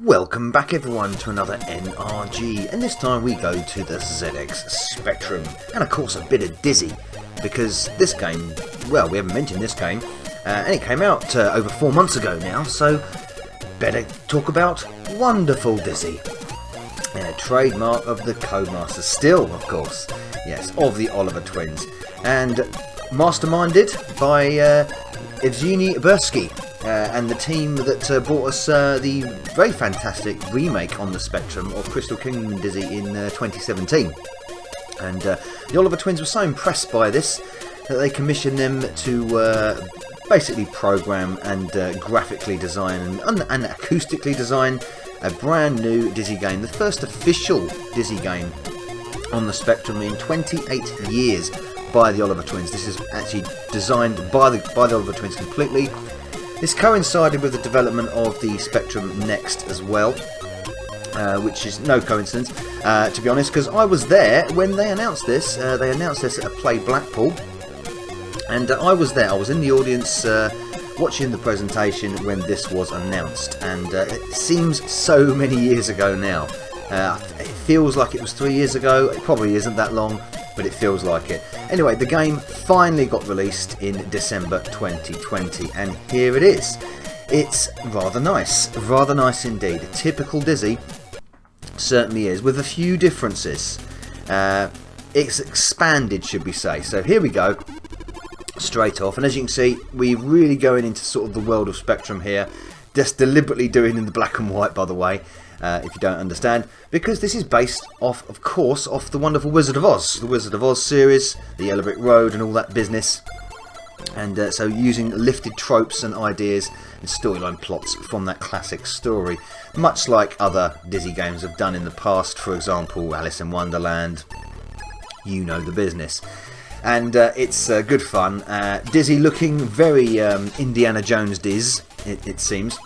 Welcome back everyone to another NRG, and this time we go to the ZX Spectrum, and of course a bit of Dizzy, because this game, well, we haven't mentioned this game, and it came out over 4 months ago now, so better talk about wonderful Dizzy. Trademark of the Codemasters, still of course, yes, of the Oliver twins, and masterminded by Evgeniy Barskiy. And the team that brought us the very fantastic remake on the Spectrum of Crystal Kingdom Dizzy in 2017. And the Oliver twins were so impressed by this that they commissioned them to basically program and graphically design and acoustically design a brand new Dizzy game, the first official Dizzy game on the Spectrum in 28 years by the Oliver twins. This is actually designed by the Oliver twins completely. This coincided with the development of the Spectrum Next as well, which is no coincidence, to be honest, because I was there when they announced this. They announced this at a Play Blackpool, and I was there. I was in the audience watching the presentation when this was announced, and it seems so many years ago now. It feels like it was 3 years ago. It probably isn't that long, but it feels like it. Anyway, the game finally got released in December 2020, and here it is. It's rather nice indeed. Typical Dizzy, certainly is, with a few differences. It's expanded, should we say. So here we go, straight off, and as you can see, we're really going into sort of the world of Spectrum here, just deliberately doing in the black and white, by the way. If you don't understand, because this is based off, of course, off the wonderful Wizard of Oz, the Wizard of Oz series, the Yellow Brick Road and all that business, and so using lifted tropes and ideas and storyline plots from that classic story, much like other Dizzy games have done in the past, for example Alice in Wonderland, you know the business. And it's good fun. Dizzy looking very Indiana Jones Diz, it seems.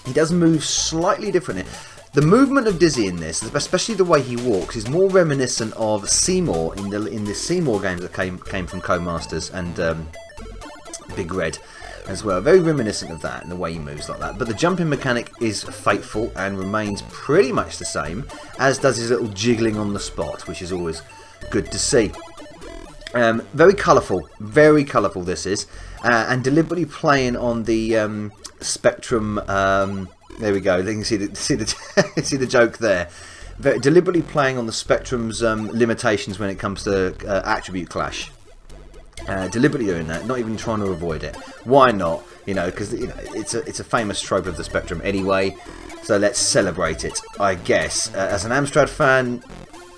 He does move slightly differently. The movement of Dizzy in this, especially the way he walks, is more reminiscent of Seymour in the Seymour games that came from Codemasters and Big Red as well. Very reminiscent of that in the way he moves like that. But the jumping mechanic is faithful and remains pretty much the same, as does his little jiggling on the spot, which is always good to see. Very colourful this is, and deliberately playing on the Spectrum. There we go. You can see the joke there. Very deliberately playing on the Spectrum's limitations when it comes to attribute clash. Deliberately doing that, not even trying to avoid it. Why not? You know, because it's a famous trope of the Spectrum anyway. So let's celebrate it, I guess. As an Amstrad fan,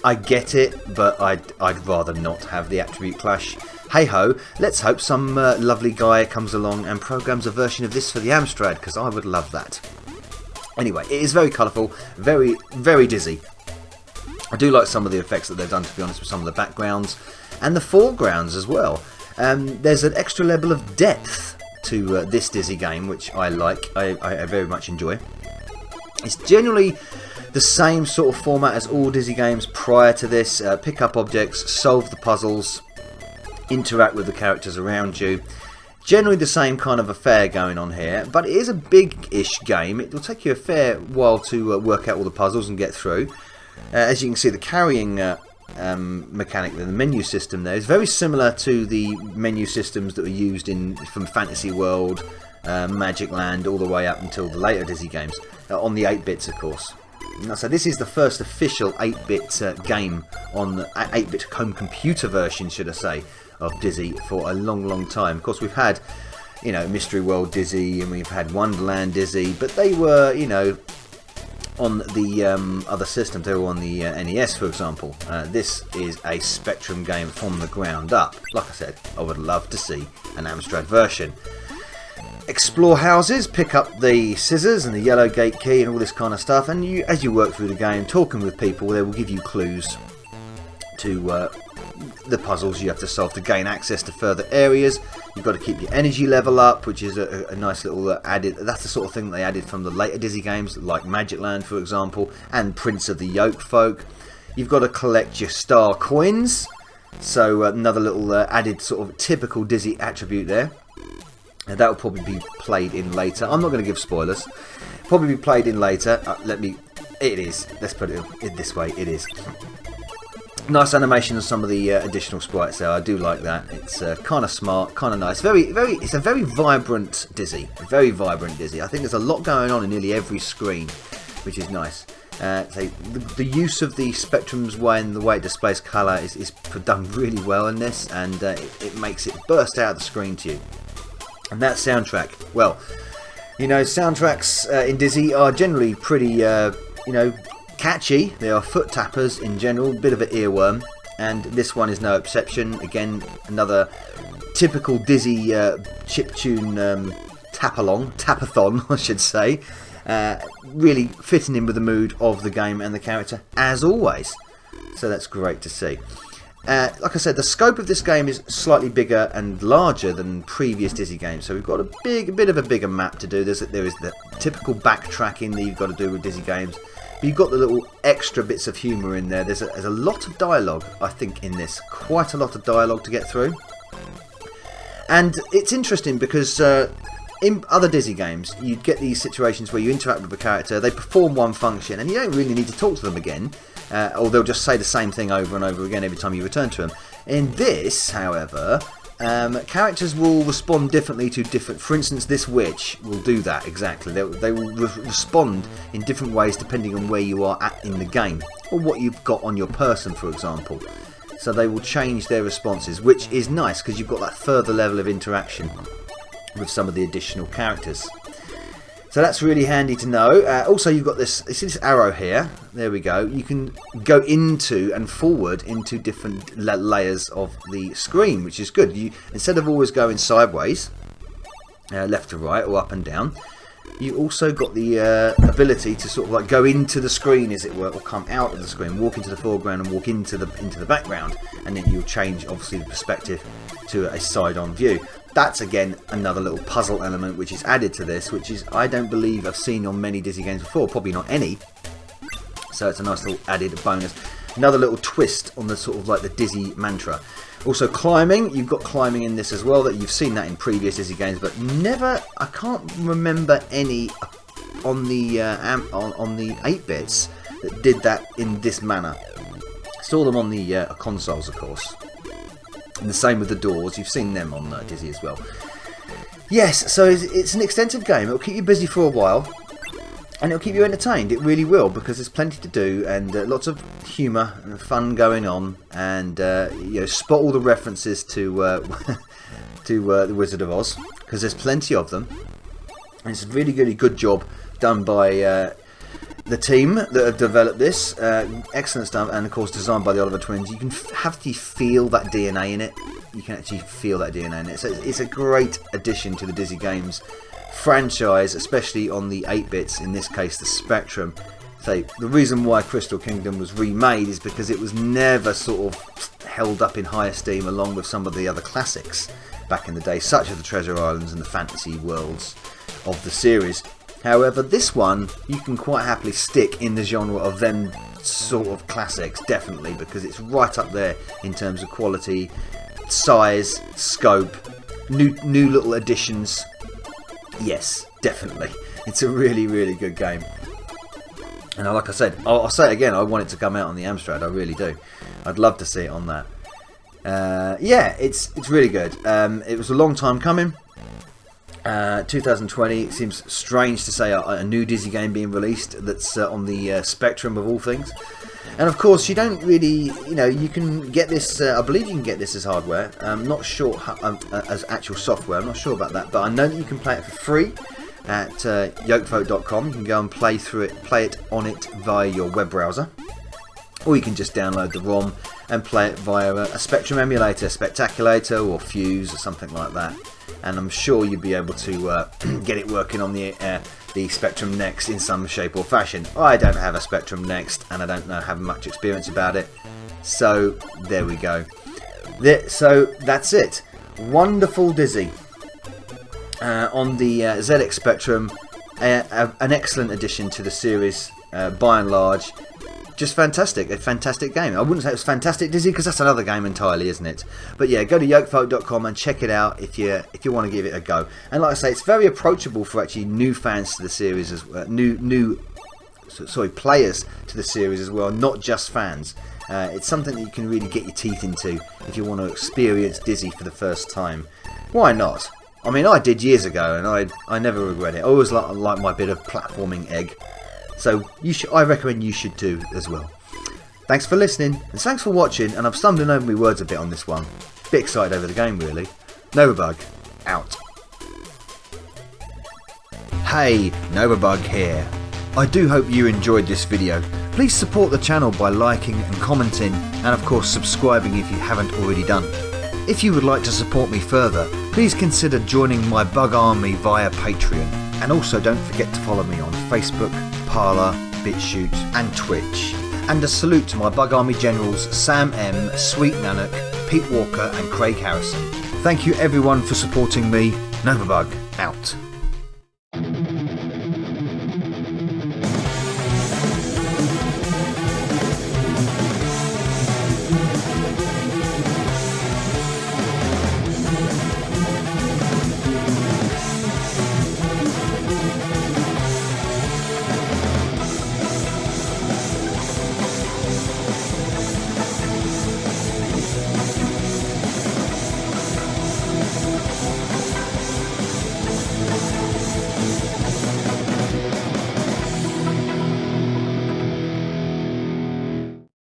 I get it, but I'd rather not have the attribute clash. Hey ho, let's hope some lovely guy comes along and programs a version of this for the Amstrad, because I would love that. Anyway, it is very colourful, very, very Dizzy. I do like some of the effects that they've done, to be honest, with some of the backgrounds and the foregrounds as well. There's an extra level of depth to this Dizzy game, which I like, I very much enjoy. It's generally the same sort of format as all Dizzy games prior to this. Pick up objects, solve the puzzles, interact with the characters around you. Generally the same kind of affair going on here, but it is a big-ish game. It will take you a fair while to work out all the puzzles and get through. As you can see, the carrying mechanic, the menu system there, is very similar to the menu systems that were used from Fantasy World, Magic Land, all the way up until the later Dizzy games, on the 8-bits of course. So this is the first official 8-bit game on the 8-bit home computer version, should I say, of Dizzy for a long time. Of course, we've had, Mystery World Dizzy and we've had Wonderland Dizzy, but they were, on the other systems. They were on the NES, for example. This is a Spectrum game from the ground up. Like I said, I would love to see an Amstrad version. Explore houses, pick up the scissors and the yellow gate key and all this kind of stuff, and as you work through the game, talking with people, they will give you clues to the puzzles you have to solve to gain access to further areas. You've got to keep your energy level up, which is a nice little added. That's the sort of thing they added from the later Dizzy games, like Magic Land, for example, and Prince of the Yoke Folk. You've got to collect your star coins, so another little added sort of typical Dizzy attribute there. That will probably be played in later. I'm not going to give spoilers. Probably be played in later. It is. Let's put it this way. It is. Nice animation of some of the additional sprites there. I do like that. It's kind of smart, kind of nice. It's a very vibrant Dizzy. Very vibrant Dizzy. I think there's a lot going on in nearly every screen, which is nice. So the use of the Spectrum's way and the way it displays colour is done really well in this, and it makes it burst out of the screen to you. And that soundtrack, well, you know, soundtracks in Dizzy are generally pretty, you know, catchy. They are foot tappers in general, bit of an earworm, and this one is no exception. Again, another typical Dizzy chiptune tapathon, I should say. Really fitting in with the mood of the game and the character, as always. So that's great to see. Like I said, the scope of this game is slightly bigger and larger than previous Dizzy games. So we've got a bit of a bigger map to do. There is the typical backtracking that you've got to do with Dizzy games. But you've got the little extra bits of humour in there. There's a lot of dialogue, I think, in this. Quite a lot of dialogue to get through. And it's interesting because in other Dizzy games, you get these situations where you interact with a character, they perform one function, and you don't really need to talk to them again. Or they'll just say the same thing over and over again every time you return to them. In this, however, characters will respond differently to different... For instance, this witch will do that exactly. They will respond in different ways depending on where you are at in the game, or what you've got on your person, for example. So they will change their responses, which is nice because you've got that further level of interaction with some of the additional characters. So that's really handy to know. Also, you've got this arrow here. There we go. You can go into and forward into different layers of the screen, which is good. Instead of always going sideways, left to right or up and down, you also got the ability to sort of like go into the screen, as it were, or come out of the screen, walk into the foreground and walk into the background, and then you'll change obviously the perspective to a side-on view. That's again another little puzzle element which is added to this, which is I don't believe I've seen on many Dizzy games before, probably not any. So it's a nice little added bonus. Another little twist on the sort of like the Dizzy mantra. Also climbing, you've got climbing in this as well. That you've seen that in previous Dizzy games, but never. I can't remember any on the 8-bits that did that in this manner. Saw them on the consoles, of course. And the same with the doors. You've seen them on Dizzy as well. Yes, so it's an extensive game. It'll keep you busy for a while, and it'll keep you entertained. It really will, because there's plenty to do and lots of humour and fun going on. And you know, spot all the references to the Wizard of Oz, because there's plenty of them. And it's a really, really good job done by the team that have developed this. Excellent stuff, and of course designed by the Oliver twins. You can actually feel that DNA in it. You can actually feel that DNA in it. So it's a great addition to the Dizzy Games franchise, especially on the 8-bits, in this case the Spectrum. So the reason why Crystal Kingdom was remade is because it was never sort of held up in high esteem along with some of the other classics back in the day, such as the Treasure Islands and the fantasy worlds of the series. However, this one you can quite happily stick in the genre of them sort of classics, definitely, because it's right up there in terms of quality, size, scope, new little additions. Yes, definitely. It's a really, really good game. And like I said, I'll say it again, I want it to come out on the Amstrad, I really do. I'd love to see it on that. Yeah, it's really good. It was a long time coming. 2020, it seems strange to say a new Dizzy game being released that's on the Spectrum of all things. And of course, you don't really, you know, you can get this, I believe you can get this as hardware. I'm not sure as actual software, I'm not sure about that, but I know that you can play it for free at yokevote.com. You can go and play it on it via your web browser, or you can just download the ROM and play it via a Spectrum emulator, Spectaculator or Fuse or something like that. And I'm sure you'll be able to get it working on the Spectrum Next in some shape or fashion. I don't have a Spectrum Next, and I don't have much experience about it. So there we go. So that's it. Wonderful Dizzy on the ZX Spectrum. An excellent addition to the series by and large. just fantastic, a fantastic game. I wouldn't say it was fantastic, Dizzy, because that's another game entirely, isn't it? But yeah, go to yokefolk.com and check it out if you want to give it a go. And like I say, it's very approachable for actually new fans to the series, as players to the series as well, not just fans. It's something that you can really get your teeth into if you want to experience Dizzy for the first time. Why not? I mean, I did years ago, and I never regret it. I always like my bit of platforming egg. So I recommend you should too as well. Thanks for listening, and thanks for watching, and I'm stumbling over my words a bit on this one. Bit excited over the game, really. Novabug, out. Hey, Novabug here. I do hope you enjoyed this video. Please support the channel by liking and commenting, and of course subscribing if you haven't already done. If you would like to support me further, please consider joining my bug army via Patreon. And also don't forget to follow me on Facebook, Parler, BitChute and Twitch. And a salute to my bug army generals Sam M, Sweet Nanak, Pete Walker and Craig Harrison. Thank you everyone for supporting me. Novabug, out.